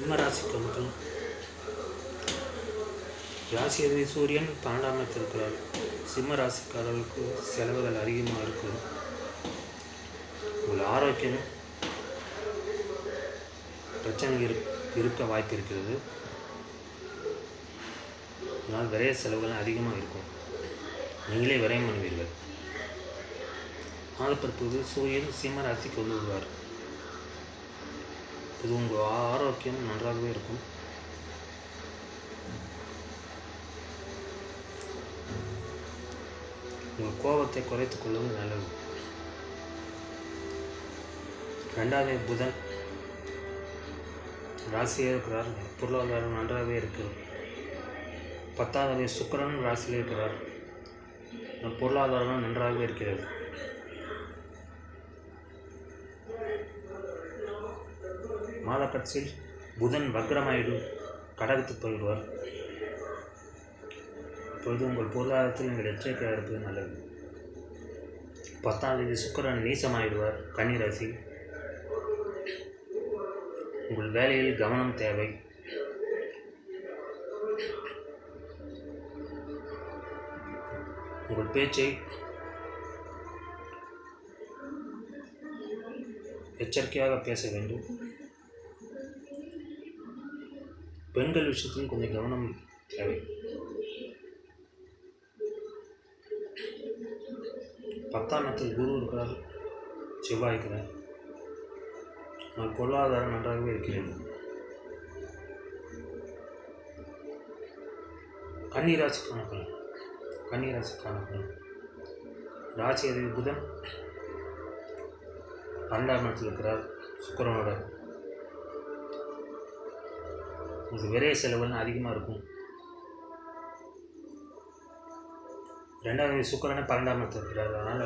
சிம்ம ராசிக்கு ராசியதி சூரியன் 12ஆம் இடத்தில் இருக்கிறார். சிம்ம ராசிக்காரர்களுக்கு செலவுகள் அதிகமாக இருக்கும். உங்கள் ஆரோக்கியம் பிரச்சனை இருக்க வாய்ப்பு இருக்கிறது. அதனால் விரைய செலவுகள் அதிகமாக இருக்கும். நீங்களே விரயம் பண்ணுவீர்கள். ஆழப்படுத்துவது சூரியன் சிம்ம ராசிக்கு வந்து விடுவார். இது உங்கள் ஆரோக்கியம் நன்றாகவே இருக்கும். உங்கள் கோபத்தை குறைத்துக் கொள்வது நல்லது. 2வது புதன் ராசியாக இருக்கிறார். பொருளாதாரம் நன்றாகவே இருக்கிறது. 10வது சுக்கிரன் ராசியில் இருக்கிறார். பொருளாதாரம் நன்றாகவே இருக்கிறது. மாத கட்சியில் புதன் வக்ரமாயிடு கடகத்துக்கு போயிடுவார். இப்பொழுது உங்கள் பொருளாதாரத்தில் நீங்கள் எச்சரிக்கையாக இருப்பது நல்லது. 10ஆம் தேதி சுக்கிரன் நீசமாயிடுவார் கன்னி ராசி. உங்கள் வேலையில் கவனம் தேவை. உங்கள் பேச்சை எச்சரிக்கையாக பேச வேண்டும். பெண்கள் விஷயத்தில் கொஞ்சம் கவனம் தேவை. 10ஆம் இடத்தில் குரு இருக்கிறார், செவ்வாய் இருக்கிறார். ஆனால் பொருளாதாரம் நன்றாகவே இருக்கிறது. கன்னிராசிக்கான பலன் ராசி அதிபதி புதன் 12ஆம் இடத்தில் இருக்கிறார் சுக்கிரனோட. உங்களுக்கு விரைய செலவுகள் அதிகமாக இருக்கும். 2வது சுக்கிரனை 12ஆம் இடத்தில் இருக்கிறார். அதனால்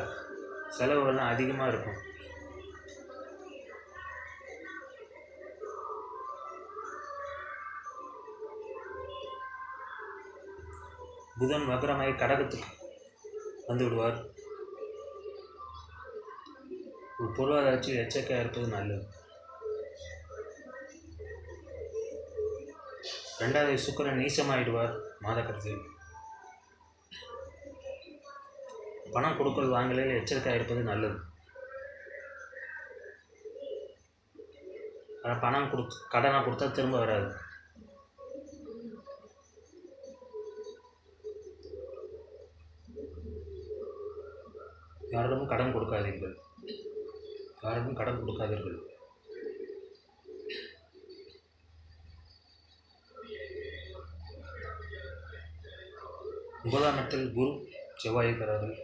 செலவுகள்லாம் அதிகமாக இருக்கும். புதன் வக்ரமாய் கடகத்துக்கு வந்து விடுவார். பொருளாதாரத்தில் எச்சரிக்கையாக இருப்பது நல்லது. 2வது சுக்கிரன் நீசமாயிடுவார் மாத கடைசியில். பணம் கொடுக்கல் வாங்கலில் எச்சரிக்கையாக இருப்பது நல்லது. ஆனால் பணம் கடனாக கொடுத்தா திரும்ப வராது. யாரிடமும் கடன் கொடுக்காதீர்கள். 9ஆம் இடத்தில் குரு செவ்வாய் இருக்கிறார்கள்.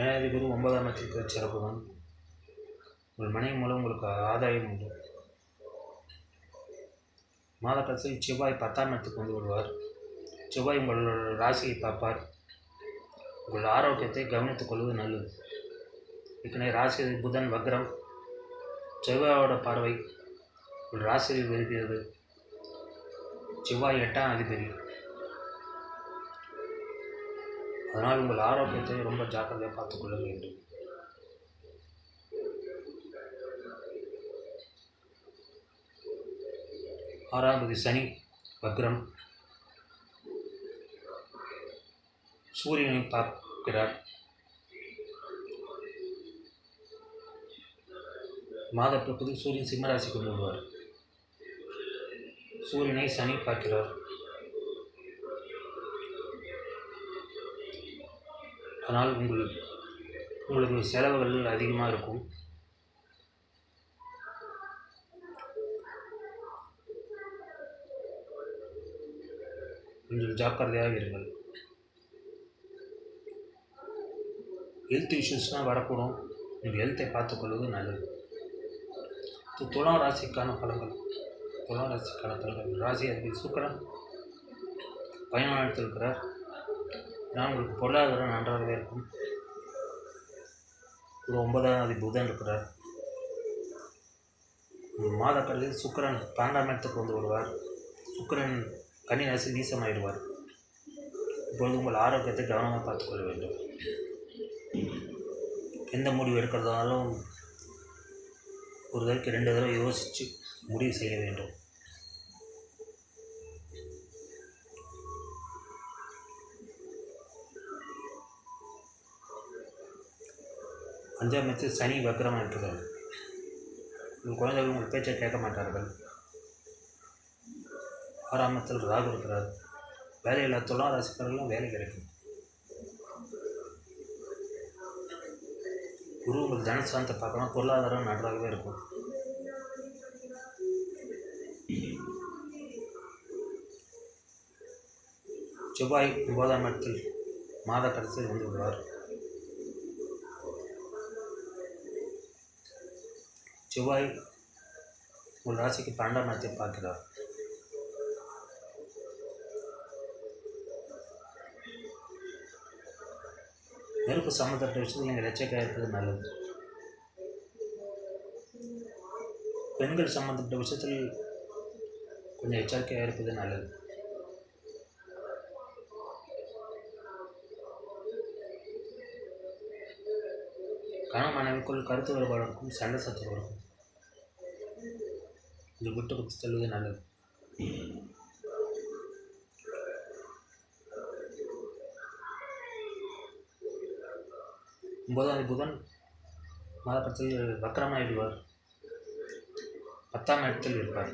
ஏழாவது குரு 9ஆம் இடத்தில் சிறப்பு தான். உங்கள் மனைவி மூலம் உங்களுக்கு ஆதாயம் உண்டு. மாத கடைசியில் செவ்வாய் 10ஆம் இடத்துக்கு வந்து விடுவார். செவ்வாய் உங்கள் ராசியை பார்ப்பார். உங்கள் ஆரோக்கியத்தை கவனித்துக் கொள்வது நல்லது. ஏற்கனவே ராசி புதன் வக்ரம், செவ்வாயோட பார்வை உங்கள் ராசியில் வருகிறது. செவ்வாய் 8ஆம் அதிபதி. அதனால் உங்கள் ஆரோக்கியத்தை ரொம்ப ஜாக்கிரதையாக பார்த்துக்கொள்ள வேண்டும். ஆறாவது சனி வக்ரம், சூரியனை பார்க்கிறார். மாதப்பிறப்பது சூரியன் சிம்மராசிக்கு வருவார். சூரியனை சனி பார்க்கிறார். அதனால் உங்களுக்கு செலவுகள் அதிகமாக இருக்கும். கொஞ்சம் ஜாக்கிரதையாக இருங்கள். ஹெல்த் இஷ்யூஸ்னால் வரக்கூடும். நீங்கள் ஹெல்த்தை பார்த்துக்கொள்வது நல்லது. துலாம் ராசிக்கான பலன்கள். ராசி அதிபதி சுக்கிரன் 11ஆம் இடத்தில் இருக்கிறார். நான் உங்களுக்கு பொருளாதாரம் நன்றாகவே இருக்கும். ஒரு 9ஆம் அதிபதி புதன் இருக்கிறார். மாத கடைசியில் சுக்கிரன் 12ஆம் இடத்துக்கு வந்து வருவார். சுக்கிரன் கன்னி ராசி நீசமாயிடுவார். இப்பொழுது உங்கள் ஆரோக்கியத்தை கவனமாக பார்த்துக்கொள்ள வேண்டும். எந்த முடிவு எடுக்கிறதாலும் ஒரு தடவைக்கு 2 தடவை யோசித்து முடிவு செய்ய வேண்டும். அஞ்சாம் இடத்தில் சனி வக்ரமாக இருக்கிறார். உங்கள் குழந்தைகள் உங்கள் பேச்சை கேட்க மாட்டார்கள். 6ஆம் இடத்தில் ராகு இருக்கிறார். வேலையில்லா துலாம் ராசிக்காரர்களும் வேலை கிடைக்கும். குரு உங்களுக்கு தனஸ்தானத்தை பார்க்கலாம். பொருளாதாரம் நன்றாகவே இருக்கும். செவ்வாய் 9ஆம் இடத்தில் மாத கடைசியில் வந்து விடுவார். செவ்வாய் உங்கள் ராசிக்கு 12ஆம் இடத்தை பார்க்கிறார். நெருப்பு சம்மந்தப்பட்ட விஷயத்தில் நீங்கள் எச்சரிக்கையாக இருப்பது நல்லது. பெண்கள் சம்மந்தப்பட்ட விஷயத்தில் கொஞ்சம் எச்சரிக்கையாக இருப்பது நல்லது. கணவன் மனைவிக்குள் கருத்து வேறுபாடு இருக்கும். சண்டை சச்சரவு இருக்கும். கொஞ்சம் விட்டு கொடுத்து செல்வது நல்லது. ஒன்பதாம் புதன் மாதத்தில் வக்ரமாயிடுவார். 10ஆம் இடத்தில் இருப்பார்.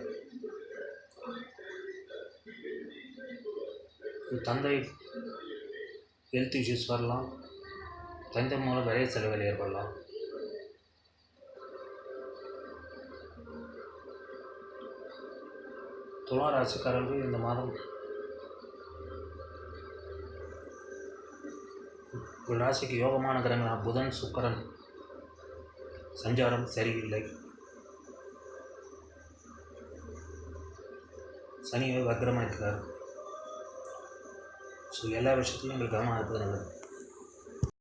தந்தை ஹெல்த் இஷ்யூஸ் வரலாம். தந்தை மூலம் விரை செலவுகள் ஏற்படலாம். துலாம் ராசிக்காரர்கள் இந்த மாதம் உங்கள் ராசிக்கு யோகமான கிரகங்களான புதன் சுக்கிரன் சஞ்சாரம் சரியில்லை. சனி வக்ரமாக இருக்கிறார். ஸோ எல்லா விஷயத்துலையும் நீங்கள் கவனமாக இருப்பது நல்லது.